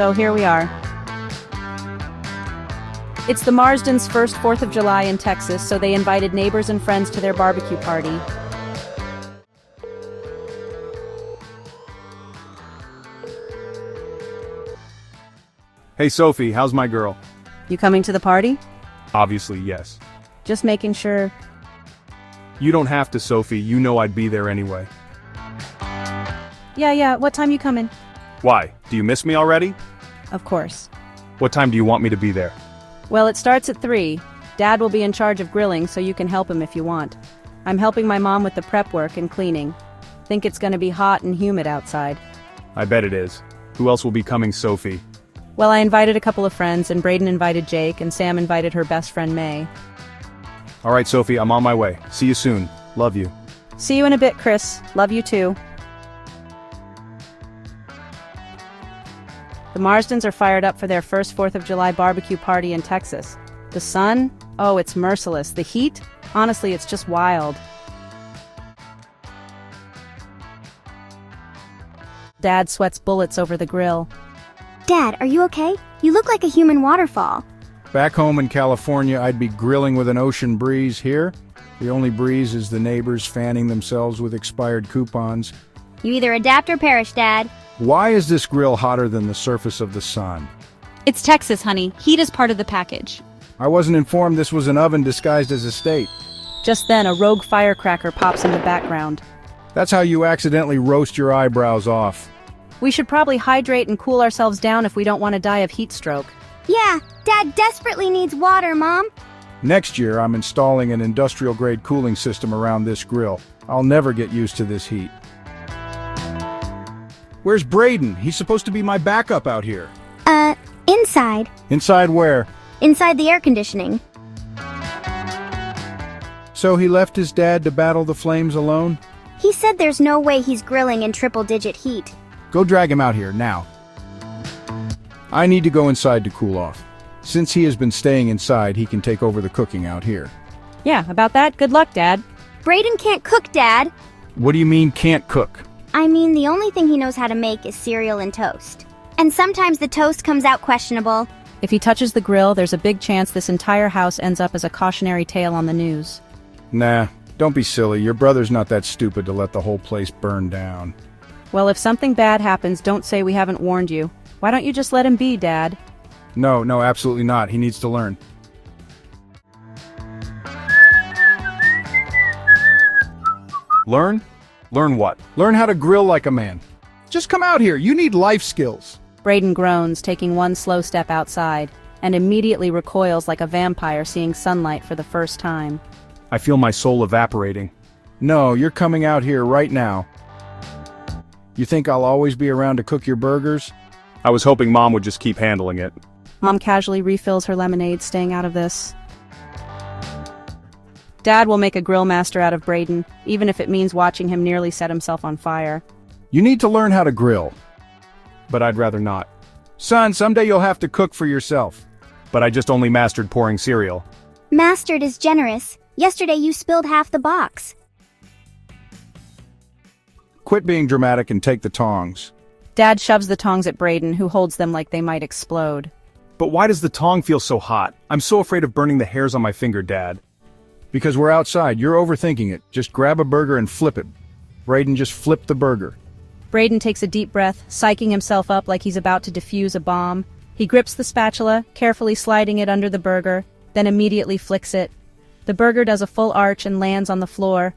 So here we are. It's the Marsdens' first 4th of July in Texas, so they invited neighbors and friends to their barbecue party. Hey Sophie, how's my girl? You coming to the party? Obviously, yes. Just making sure. You don't have to, Sophie. You know I'd be there anyway. Yeah, what time you coming? Why? Do you miss me already? Of course. What time do you want me to be there? Well, it starts at 3. Dad will be in charge of grilling, so you can help him if you want. I'm helping my mom with the prep work and cleaning. Think it's gonna be hot and humid outside. I bet it is. Who else will be coming, Sophie? Well, I invited a couple of friends, and Brayden invited Jake, and Sam invited her best friend May. All right, Sophie, I'm on my way. See you soon. Love you. See you in a bit, Chris. Love you too. The Marsdens are fired up for their first 4th of July barbecue party in Texas. The sun? Oh, it's merciless. The heat? Honestly, it's just wild. Dad sweats bullets over the grill. Dad, are you okay? You look like a human waterfall. Back home in California, I'd be grilling with an ocean breeze. Here, the only breeze is the neighbors fanning themselves with expired coupons. You either adapt or perish, Dad. Why is this grill hotter than the surface of the sun? It's Texas, honey. Heat is part of the package. I wasn't informed this was an oven disguised as a state. Just then, a rogue firecracker pops in the background. That's how you accidentally roast your eyebrows off. We should probably hydrate and cool ourselves down if we don't want to die of heat stroke. Yeah, Dad desperately needs water, Mom. Next year, I'm installing an industrial-grade cooling system around this grill. I'll never get used to this heat. Where's Brayden? He's supposed to be my backup out here. Inside. Inside where? Inside the air conditioning. So he left his dad to battle the flames alone? He said there's no way he's grilling in triple-digit heat. Go drag him out here, now. I need to go inside to cool off. Since he has been staying inside, he can take over the cooking out here. Yeah, about that, good luck, Dad. Brayden can't cook, Dad. What do you mean, can't cook? I mean, the only thing he knows how to make is cereal and toast. And sometimes the toast comes out questionable. If he touches the grill, there's a big chance this entire house ends up as a cautionary tale on the news. Nah, don't be silly. Your brother's not that stupid to let the whole place burn down. Well, if something bad happens, don't say we haven't warned you. Why don't you just let him be, Dad? No, absolutely not. He needs to learn. Learn? Learn what? Learn how to grill like a man. Just come out here. You need life skills. Brayden groans, taking one slow step outside, and immediately recoils like a vampire seeing sunlight for the first time. I feel my soul evaporating. No, you're coming out here right now. You think I'll always be around to cook your burgers? I was hoping Mom would just keep handling it. Mom casually refills her lemonade, staying out of this. Dad will make a grill master out of Brayden, even if it means watching him nearly set himself on fire. You need to learn how to grill. But I'd rather not. Son, someday you'll have to cook for yourself. But I just only mastered pouring cereal. Mastered is generous. Yesterday you spilled half the box. Quit being dramatic and take the tongs. Dad shoves the tongs at Brayden, who holds them like they might explode. But why does the tong feel so hot? I'm so afraid of burning the hairs on my finger, Dad. Because we're outside, you're overthinking it. Just grab a burger and flip it. Brayden, just flip the burger. Brayden takes a deep breath, psyching himself up like he's about to defuse a bomb. He grips the spatula, carefully sliding it under the burger, then immediately flicks it. The burger does a full arch and lands on the floor.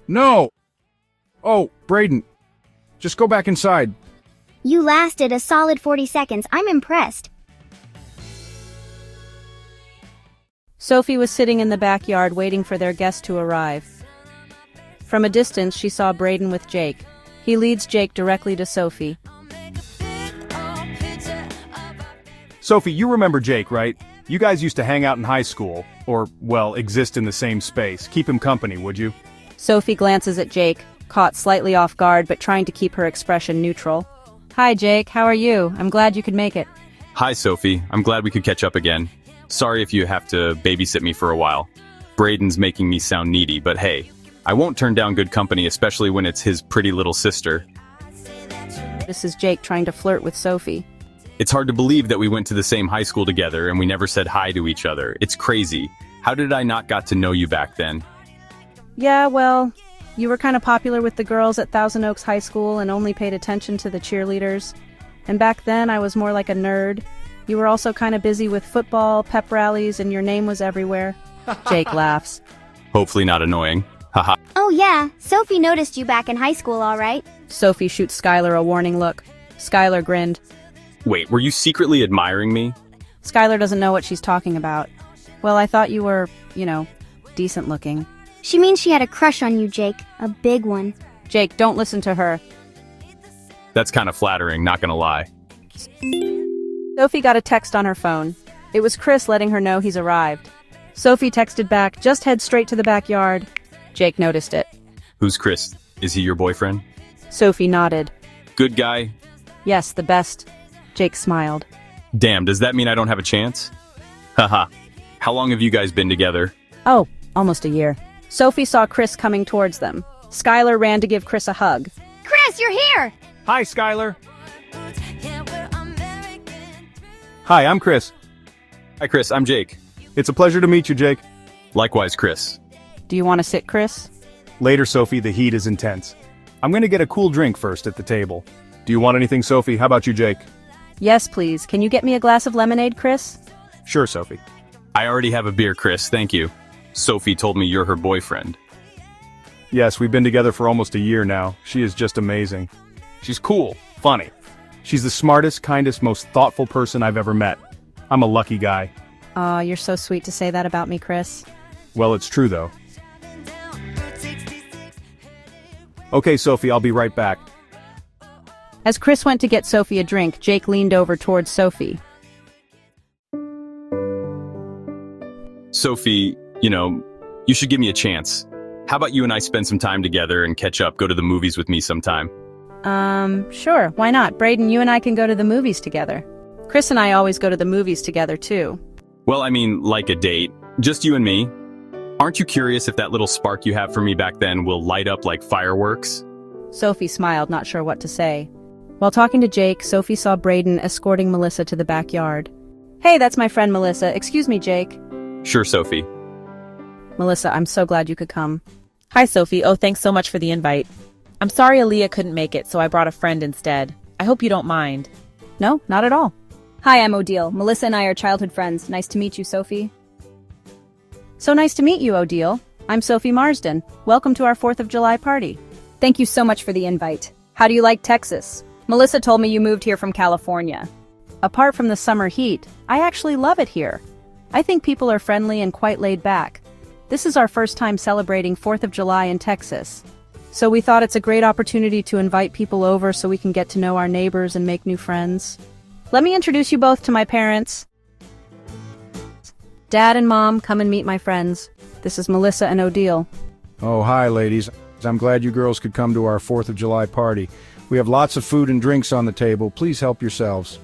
No! Oh, Brayden, just go back inside. You lasted a solid 40 seconds. I'm impressed. Sophie was sitting in the backyard waiting for their guest to arrive. From a distance, she saw Brayden with Jake. He leads Jake directly to Sophie. Sophie, you remember Jake, right? You guys used to hang out in high school. Or, well, exist in the same space. Keep him company, would you? Sophie glances at Jake, caught slightly off guard but trying to keep her expression neutral. Hi, Jake. How are you? I'm glad you could make it. Hi, Sophie. I'm glad we could catch up again. Sorry if you have to babysit me for a while. Brayden's making me sound needy, but hey, I won't turn down good company, especially when it's his pretty little sister. This is Jake trying to flirt with Sophie. It's hard to believe that we went to the same high school together and we never said hi to each other. It's crazy. How did I not got to know you back then? Yeah, well, you were kind of popular with the girls at Thousand Oaks High School and only paid attention to the cheerleaders. And back then, I was more like a nerd. You were also kind of busy with football, pep rallies, and your name was everywhere. Jake laughs. Hopefully not annoying. Haha. Oh yeah, Sophie noticed you back in high school, all right? Sophie shoots Skylar a warning look. Skylar grinned. Wait, were you secretly admiring me? Skylar doesn't know what she's talking about. Well, I thought you were, decent looking. She means she had a crush on you, Jake. A big one. Jake, don't listen to her. That's kind of flattering, not gonna lie. Sophie got a text on her phone. It was Chris letting her know he's arrived. Sophie texted back, "Just head straight to the backyard." Jake noticed it. Who's Chris? Is he your boyfriend? Sophie nodded. Good guy? Yes, the best. Jake smiled. Damn, does that mean I don't have a chance? Haha. How long have you guys been together? Oh, almost a year. Sophie saw Chris coming towards them. Skylar ran to give Chris a hug. Chris, you're here! Hi, Skylar. Hi, I'm Chris. Hi, Chris. I'm Jake. It's a pleasure to meet you, Jake. Likewise, Chris. Do you want to sit, Chris? Later, Sophie, the heat is intense. I'm gonna get a cool drink first at the table. Do you want anything, Sophie? How about you, Jake? Yes, please. Can you get me a glass of lemonade, Chris? Sure, Sophie. I already have a beer, Chris. Thank you. Sophie told me you're her boyfriend. Yes, we've been together for almost a year now. She is just amazing. She's cool, funny. She's the smartest, kindest, most thoughtful person I've ever met. I'm a lucky guy. Aw, you're so sweet to say that about me, Chris. Well, it's true, though. Okay, Sophie, I'll be right back. As Chris went to get Sophie a drink, Jake leaned over towards Sophie. Sophie, you should give me a chance. How about you and I spend some time together and catch up, go to the movies with me sometime? Sure, why not? Brayden, you and I can go to the movies together. Chris and I always go to the movies together, too. Well, I mean, like a date. Just you and me. Aren't you curious if that little spark you have for me back then will light up like fireworks? Sophie smiled, not sure what to say. While talking to Jake, Sophie saw Brayden escorting Melissa to the backyard. Hey, that's my friend Melissa. Excuse me, Jake. Sure, Sophie. Melissa, I'm so glad you could come. Hi, Sophie. Oh, thanks so much for the invite. I'm sorry Aaliyah couldn't make it, so I brought a friend instead. I hope you don't mind. No, not at all. Hi, I'm Odile. Melissa and I are childhood friends. Nice to meet you, Sophie. So nice to meet you, Odile. I'm Sophie Marsden. Welcome to our 4th of July party. Thank you so much for the invite. How do you like Texas? Melissa told me you moved here from California. Apart from the summer heat, I actually love it here. I think people are friendly and quite laid back. This is our first time celebrating 4th of July in Texas. So we thought it's a great opportunity to invite people over so we can get to know our neighbors and make new friends. Let me introduce you both to my parents. Dad and Mom, come and meet my friends. This is Melissa and Odile. Oh, hi, ladies. I'm glad you girls could come to our 4th of July party. We have lots of food and drinks on the table. Please help yourselves.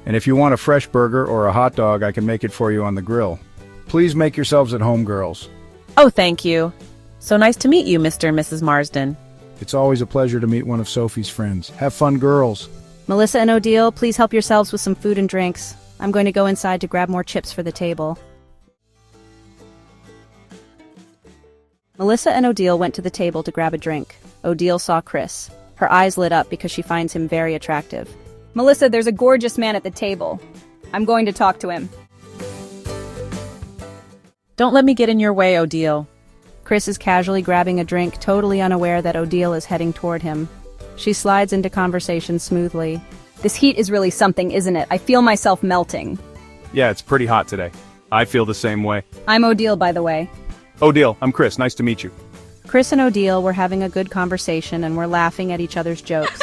And if you want a fresh burger or a hot dog, I can make it for you on the grill. Please make yourselves at home, girls. Oh, thank you. So nice to meet you, Mr. and Mrs. Marsden. It's always a pleasure to meet one of Sophie's friends. Have fun, girls. Melissa and Odile, please help yourselves with some food and drinks. I'm going to go inside to grab more chips for the table. Melissa and Odile went to the table to grab a drink. Odile saw Chris. Her eyes lit up because she finds him very attractive. Melissa, there's a gorgeous man at the table. I'm going to talk to him. Don't let me get in your way, Odile. Chris is casually grabbing a drink, totally unaware that Odile is heading toward him. She slides into conversation smoothly. This heat is really something, isn't it? I feel myself melting. Yeah, it's pretty hot today. I feel the same way. I'm Odile, by the way. Odile, I'm Chris. Nice to meet you. Chris and Odile were having a good conversation and were laughing at each other's jokes.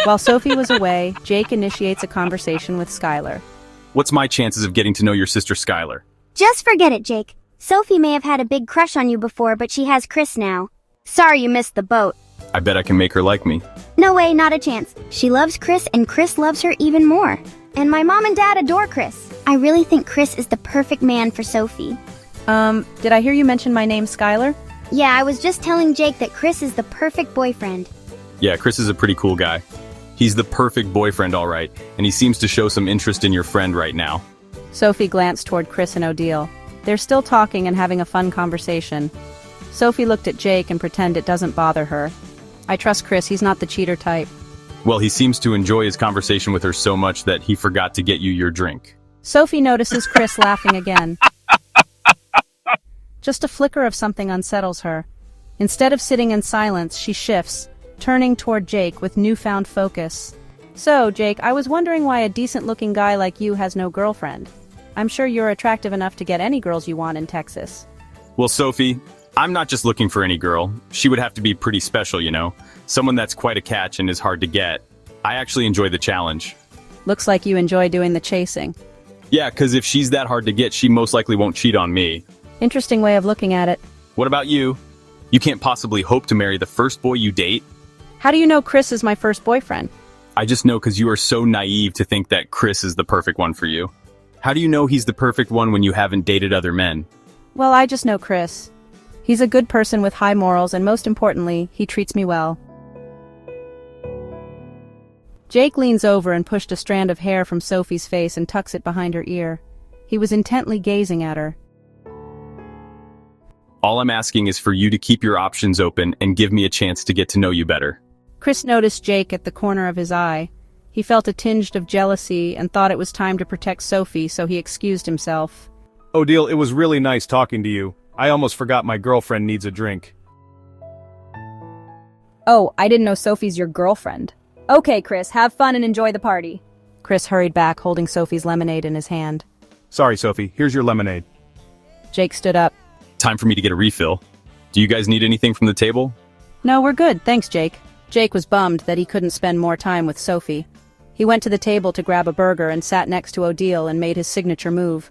While Sophie was away, Jake initiates a conversation with Skylar. What's my chances of getting to know your sister Skylar? Just forget it, Jake. Sophie may have had a big crush on you before, but she has Chris now. Sorry you missed the boat. I bet I can make her like me. No way, not a chance. She loves Chris and Chris loves her even more. And my mom and dad adore Chris. I really think Chris is the perfect man for Sophie. Did I hear you mention my name, Skylar? Yeah, I was just telling Jake that Chris is the perfect boyfriend. Yeah, Chris is a pretty cool guy. He's the perfect boyfriend, all right, and he seems to show some interest in your friend right now. Sophie glanced toward Chris and Odile. They're still talking and having a fun conversation. Sophie looked at Jake and pretended it doesn't bother her. I trust Chris, he's not the cheater type. Well, he seems to enjoy his conversation with her so much that he forgot to get you your drink. Sophie notices Chris laughing again. Just a flicker of something unsettles her. Instead of sitting in silence, she shifts, turning toward Jake with newfound focus. So, Jake, I was wondering why a decent-looking guy like you has no girlfriend. I'm sure you're attractive enough to get any girls you want in Texas. Well, Sophie, I'm not just looking for any girl. She would have to be pretty special, you know? Someone that's quite a catch and is hard to get. I actually enjoy the challenge. Looks like you enjoy doing the chasing. Yeah, because if she's that hard to get, she most likely won't cheat on me. Interesting way of looking at it. What about you? You can't possibly hope to marry the first boy you date? How do you know Chris is my first boyfriend? I just know because you are so naive to think that Chris is the perfect one for you. How do you know he's the perfect one when you haven't dated other men? Well, I just know Chris. He's a good person with high morals, and most importantly, he treats me well. Jake leans over and pushed a strand of hair from Sophie's face and tucks it behind her ear. He was intently gazing at her. All I'm asking is for you to keep your options open and give me a chance to get to know you better. Chris noticed Jake at the corner of his eye. He felt a tinge of jealousy and thought it was time to protect Sophie, so he excused himself. Odile, it was really nice talking to you. I almost forgot my girlfriend needs a drink. Oh, I didn't know Sophie's your girlfriend. Okay, Chris, have fun and enjoy the party. Chris hurried back, holding Sophie's lemonade in his hand. Sorry, Sophie, here's your lemonade. Jake stood up. Time for me to get a refill. Do you guys need anything from the table? No, we're good, thanks, Jake. Jake was bummed that he couldn't spend more time with Sophie. He went to the table to grab a burger and sat next to Odile and made his signature move.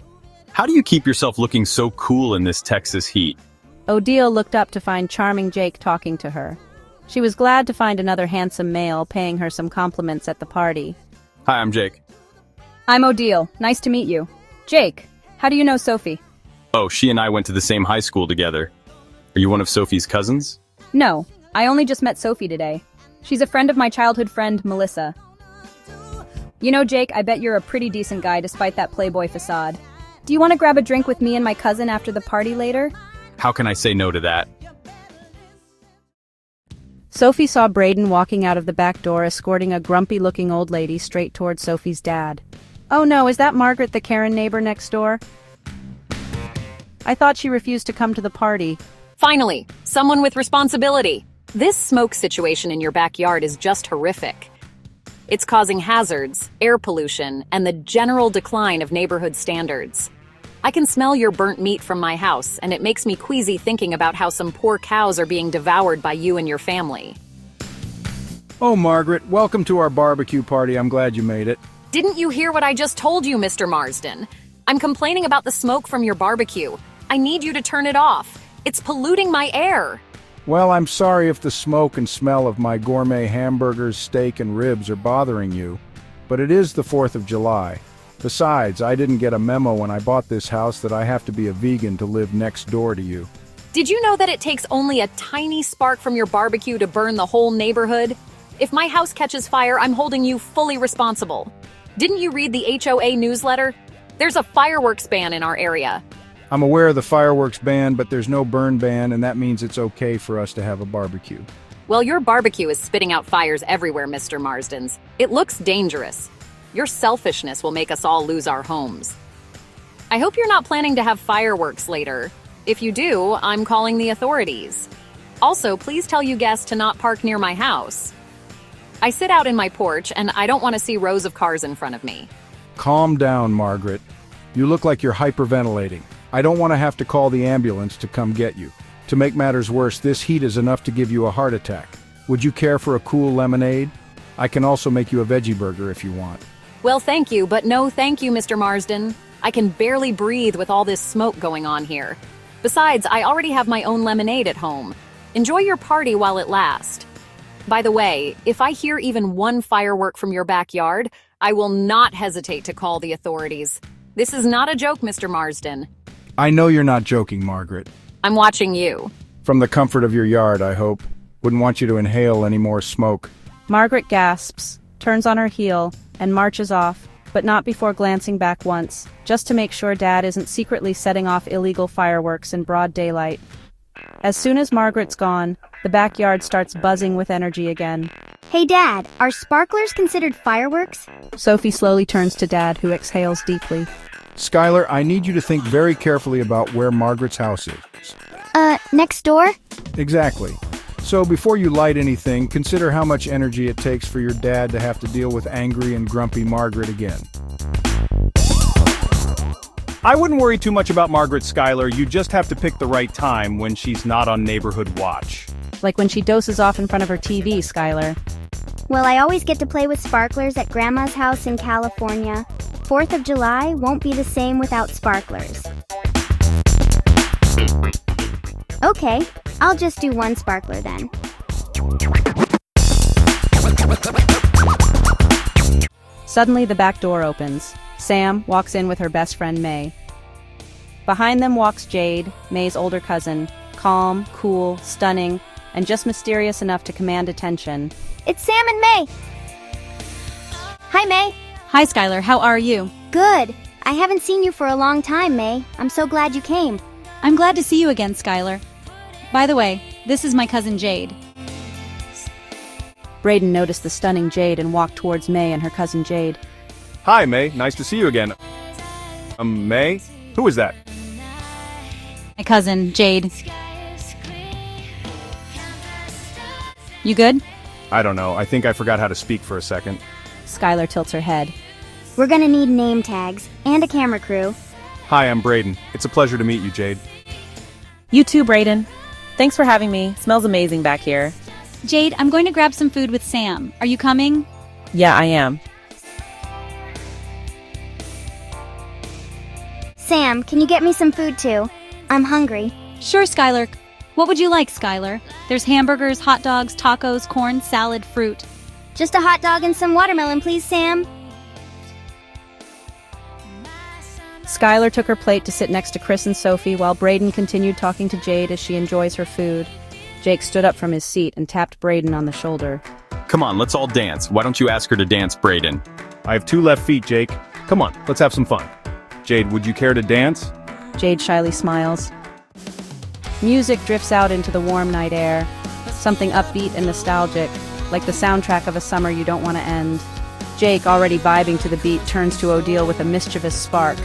How do you keep yourself looking so cool in this Texas heat? Odile looked up to find charming Jake talking to her. She was glad to find another handsome male paying her some compliments at the party. Hi, I'm Jake. I'm Odile. Nice to meet you. Jake, how do you know Sophie? Oh, she and I went to the same high school together. Are you one of Sophie's cousins? No, I only just met Sophie today. She's a friend of my childhood friend, Melissa. You know, Jake, I bet you're a pretty decent guy despite that playboy facade. Do you want to grab a drink with me and my cousin after the party later? How can I say no to that? Sophie saw Brayden walking out of the back door escorting a grumpy-looking old lady straight toward Sophie's dad. Oh no, is that Margaret, the Karen neighbor next door? I thought she refused to come to the party. Finally, someone with responsibility. This smoke situation in your backyard is just horrific. It's causing hazards, air pollution, and the general decline of neighborhood standards. I can smell your burnt meat from my house, and it makes me queasy thinking about how some poor cows are being devoured by you and your family. Oh, Margaret, welcome to our barbecue party. I'm glad you made it. Didn't you hear what I just told you, Mr. Marsden? I'm complaining about the smoke from your barbecue. I need you to turn it off. It's polluting my air. Well, I'm sorry if the smoke and smell of my gourmet hamburgers, steak, and ribs are bothering you, but it is the 4th of July. Besides, I didn't get a memo when I bought this house that I have to be a vegan to live next door to you. Did you know that it takes only a tiny spark from your barbecue to burn the whole neighborhood? If my house catches fire, I'm holding you fully responsible. Didn't you read the HOA newsletter? There's a fireworks ban in our area. I'm aware of the fireworks ban, but there's no burn ban, and that means it's okay for us to have a barbecue. Well, your barbecue is spitting out fires everywhere, Mr. Marsdens. It looks dangerous. Your selfishness will make us all lose our homes. I hope you're not planning to have fireworks later. If you do, I'm calling the authorities. Also, please tell you guests to not park near my house. I sit out in my porch, and I don't want to see rows of cars in front of me. Calm down, Margaret. You look like you're hyperventilating. I don't want to have to call the ambulance to come get you. To make matters worse, this heat is enough to give you a heart attack. Would you care for a cool lemonade? I can also make you a veggie burger if you want. Well, thank you, but no thank you, Mr. Marsden. I can barely breathe with all this smoke going on here. Besides, I already have my own lemonade at home. Enjoy your party while it lasts. By the way, if I hear even one firework from your backyard, I will not hesitate to call the authorities. This is not a joke, Mr. Marsden. I know you're not joking, Margaret. I'm watching you. From the comfort of your yard, I hope. Wouldn't want you to inhale any more smoke. Margaret gasps. turns on her heel, and marches off, but not before glancing back once, just to make sure Dad isn't secretly setting off illegal fireworks in broad daylight. As soon as Margaret's gone, the backyard starts buzzing with energy again. Hey Dad, are sparklers considered fireworks? Sophie slowly turns to Dad, who exhales deeply. Skylar, I need you to think very carefully about where Margaret's house is. Next door? Exactly. So before you light anything, consider how much energy it takes for your dad to have to deal with angry and grumpy Margaret again. I wouldn't worry too much about Margaret, Skylar. You just have to pick the right time when she's not on neighborhood watch. Like when she doses off in front of her TV, Skylar. Well, I always get to play with sparklers at Grandma's house in California. 4th of July won't be the same without sparklers. Okay, I'll just do one sparkler then. Suddenly the back door opens. Sam walks in with her best friend May. Behind them walks Jade, May's older cousin, calm, cool, stunning, and just mysterious enough to command attention. It's Sam and May! Hi, May! Hi, Skylar. How are you? Good! I haven't seen you for a long time, May. I'm so glad you came. I'm glad to see you again, Skylar. By the way, this is my cousin Jade. Brayden noticed the stunning Jade and walked towards May and her cousin Jade. Hi, May. Nice to see you again. May? Who is that? My cousin, Jade. You good? I don't know. I think I forgot how to speak for a second. Skylar tilts her head. We're gonna need name tags and a camera crew. Hi, I'm Brayden. It's a pleasure to meet you, Jade. You too, Brayden. Thanks for having me. Smells amazing back here. Jade, I'm going to grab some food with Sam. Are you coming? Yeah, I am. Sam, can you get me some food too? I'm hungry. Sure, Skylar. What would you like, Skylar? There's hamburgers, hot dogs, tacos, corn, salad, fruit. Just a hot dog and some watermelon, please, Sam. Skylar took her plate to sit next to Chris and Sophie while Brayden continued talking to Jade as she enjoys her food. Jake stood up from his seat and tapped Brayden on the shoulder. Come on, let's all dance. Why don't you ask her to dance, Brayden? I have 2 left feet, Jake. Come on, let's have some fun. Jade, would you care to dance? Jade shyly smiles. Music drifts out into the warm night air. Something upbeat and nostalgic, like the soundtrack of a summer you don't want to end. Jake, already vibing to the beat, turns to Odile with a mischievous spark.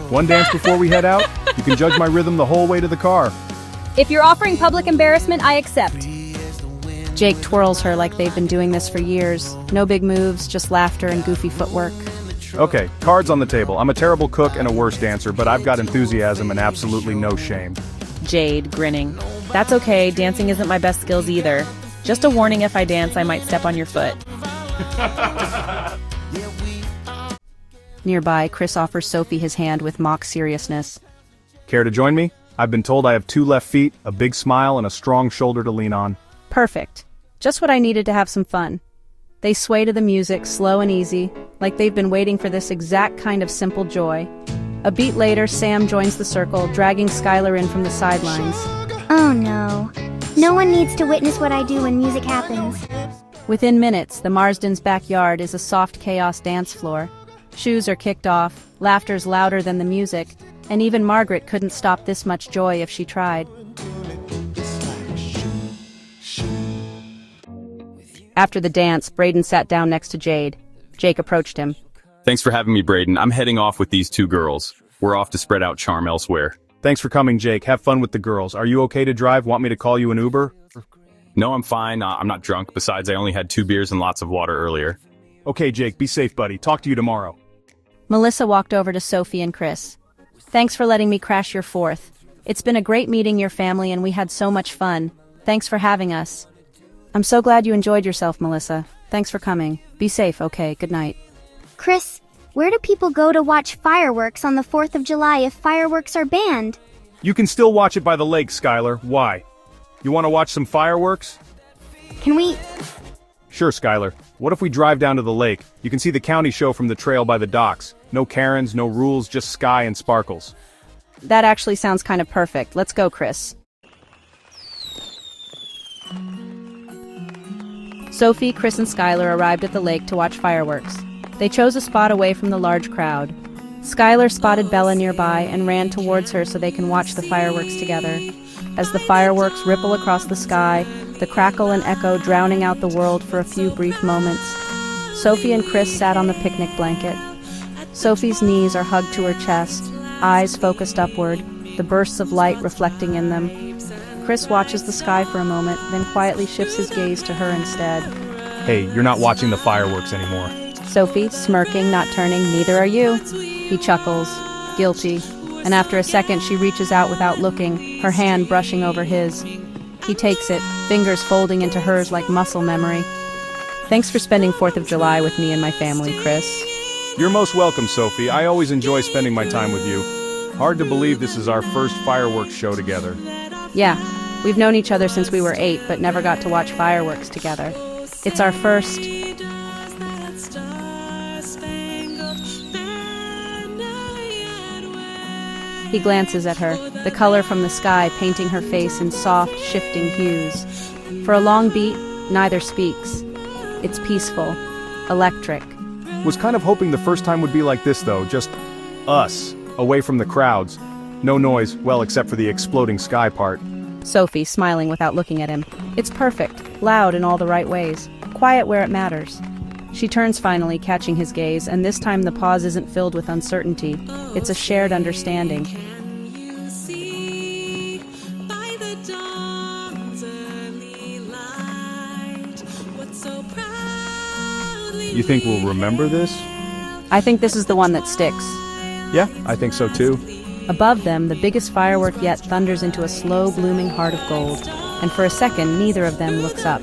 One dance before we head out? You can judge my rhythm the whole way to the car. If you're offering public embarrassment, I accept. Jake twirls her like they've been doing this for years. No big moves, just laughter and goofy footwork. Okay, cards on the table. I'm a terrible cook and a worse dancer, but I've got enthusiasm and absolutely no shame. Jade, grinning. That's okay, dancing isn't my best skills either. Just a warning, if I dance, I might step on your foot. Nearby, Chris offers Sophie his hand with mock seriousness. Care to join me? I've been told I have 2 left feet, a big smile, and a strong shoulder to lean on. Perfect. Just what I needed to have some fun. They sway to the music, slow and easy, like they've been waiting for this exact kind of simple joy. A beat later, Sam joins the circle, dragging Skylar in from the sidelines. Oh no. No one needs to witness what I do when music happens. Within minutes, the Marsdens' backyard is a soft chaos dance floor. Shoes are kicked off, laughter's louder than the music, and even Margaret couldn't stop this much joy if she tried. After the dance, Brayden sat down next to Jade. Jake approached him. Thanks for having me, Brayden. I'm heading off with these 2 girls. We're off to spread out charm elsewhere. Thanks for coming, Jake. Have fun with the girls. Are you okay to drive? Want me to call you an Uber? No, I'm fine. I'm not drunk. Besides, I only had 2 beers and lots of water earlier. Okay, Jake, be safe, buddy. Talk to you tomorrow. Melissa walked over to Sophie and Chris. Thanks for letting me crash your 4th. It's been a great meeting your family and we had so much fun. Thanks for having us. I'm so glad you enjoyed yourself, Melissa. Thanks for coming. Be safe, okay? Good night. Chris, where do people go to watch fireworks on the 4th of July if fireworks are banned? You can still watch it by the lake, Skylar. Why? You want to watch some fireworks? Can we... Sure, Skylar. What if we drive down to the lake? You can see the county show from the trail by the docks. No Karens, no rules, just sky and sparkles. That actually sounds kind of perfect. Let's go, Chris. Sophie, Chris, and Skylar arrived at the lake to watch fireworks. They chose a spot away from the large crowd. Skylar spotted Bella nearby and ran towards her so they can watch the fireworks together. As the fireworks ripple across the sky, the crackle and echo drowning out the world for a few brief moments, Sophie and Chris sat on the picnic blanket. Sophie's knees are hugged to her chest, eyes focused upward, the bursts of light reflecting in them. Chris watches the sky for a moment, then quietly shifts his gaze to her instead. Hey, you're not watching the fireworks anymore. Sophie, smirking, not turning, neither are you. He chuckles, guilty, and after a second she reaches out without looking, her hand brushing over his. He takes it, fingers folding into hers like muscle memory. Thanks for spending 4th of July with me and my family, Chris. You're most welcome, Sophie. I always enjoy spending my time with you. Hard to believe this is our first fireworks show together. Yeah, we've known each other since we were 8, but never got to watch fireworks together. It's our first... He glances at her, the color from the sky painting her face in soft, shifting hues. For a long beat, neither speaks. It's peaceful, electric. Was kind of hoping the first time would be like this though, just us, away from the crowds. No noise, well except for the exploding sky part. Sophie, smiling without looking at him. It's perfect, loud in all the right ways, quiet where it matters. She turns finally, catching his gaze, and this time the pause isn't filled with uncertainty. It's a shared understanding. You think we'll remember this? I think this is the one that sticks. Yeah, I think so too. Above them, the biggest firework yet thunders into a slow blooming heart of gold, and for a second neither of them looks up.